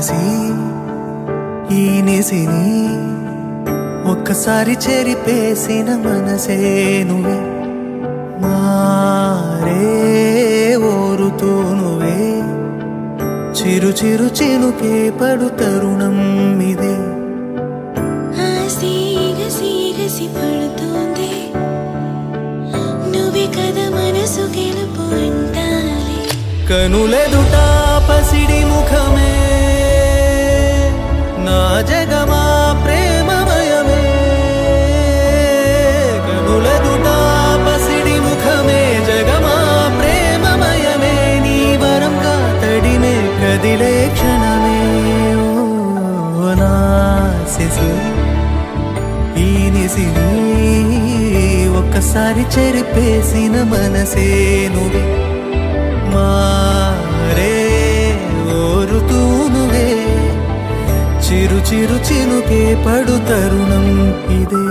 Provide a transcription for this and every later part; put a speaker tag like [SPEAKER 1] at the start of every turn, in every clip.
[SPEAKER 1] కలిసి ఈ నిసిని ఒక్కసారి చెరిపేసిన మనసే నువ్వే మారే ఓరుతూ నువ్వే చిరు చిరు చినుకే పడు తరుణం ఇదే
[SPEAKER 2] గసి పడుతోంది నువ్వే కదా మనసు గెలుపు అంటాలి
[SPEAKER 1] కనులెదుట పసిడి ముఖమే నా జగమా ప్రేమమయమే కనులెదుట పసిడి ముఖమే జగమా ప్రేమమయమే నీ వరంగా తడిమే కదిలే క్షణమే ఓ నా శశి ఈ నిసిని ఒక్కసారి చెరిపేసిన మనసే నువ్వే మారే ఓరుతూ నువ్వే చిరు చిరు చినుకే పడు తరుణం ఇదే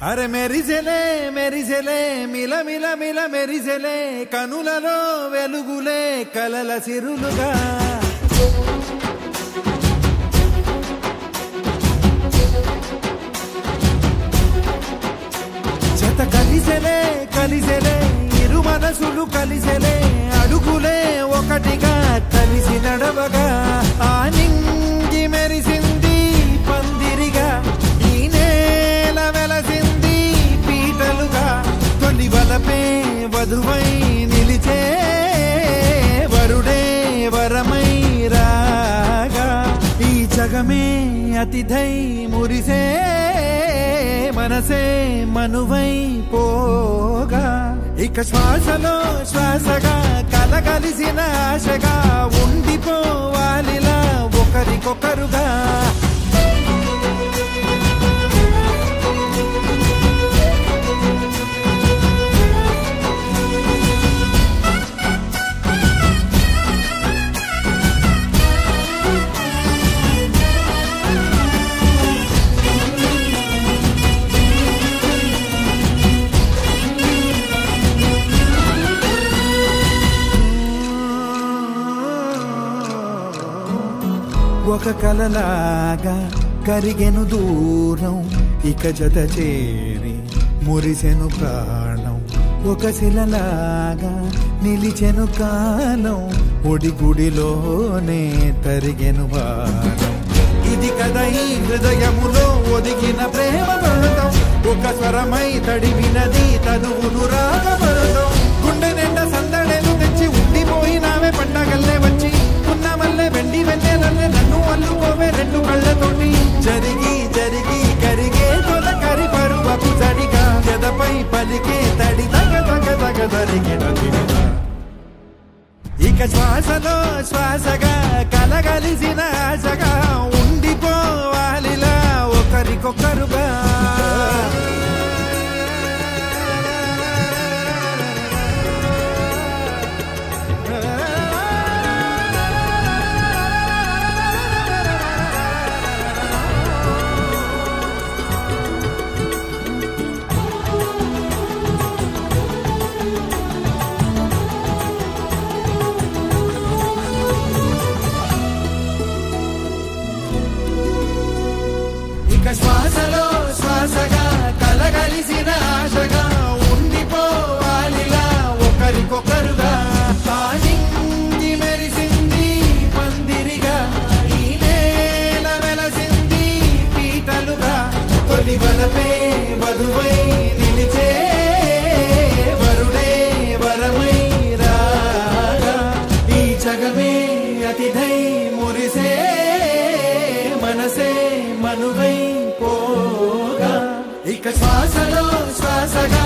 [SPEAKER 1] అరే మెరిసెలే మెరిసెలే మిల మిల మిల మెరిసెలే కనులలో వెలుగులే కలల సిరులుగా జత కలిసెలే కలిసెలే ఇరు మనసులు కలిసెలే అడుగులే ఒకటిగా కలిసి నడవగా ఆ నింగి మెరిసింది పందిరిగా ఈ నేల వెలసింది పీటలుగా తొలి వలపే వధువై నిలిచే వరుడే వరమై రాగా ఈ జగమే అతిథై మురిసే మనసే మనువై పోగా ఇక శ్వాసలో శ్వాసగా కలగలిసిన ఆశగా ఉండిపోవాలిలా ఒకరికొకరుగా ఒక కలలాగా కరిగెను దూరం ఇక జత చేరి మురిసెను ప్రాణం ఒక శిలలాగా నిలిచెను కాలం ఒడిగుడిలోనే తరిగెను వారం ఇది కదా ఈ హృదయములో ఒదిగిన ప్రేమ బంధం ఒక స్వరమై తడివినది తనువును రాగబడతాం గుండె నిండా సందడేలు తెచ్చి ఉండిపోయినావే పండగల్లే వచ్చి ఉన్న మల్లె వెండి వెన్నెలల్లే నన్ను అల్లుకోవే రెండు కళ్ళతోటి జరిగి జరిగి కరిగే తొల కరి పరువపు జడిగా ఎదపై పలికే తడి తగ తగ తగ జరిగిన ఇక శ్వాసలో శ్వాసగా కలగలిసిన ఆశగా ఉండిపోవాలిలా ఒకరికొకరుగా ఇక శ్వాసలో శ్వాసగా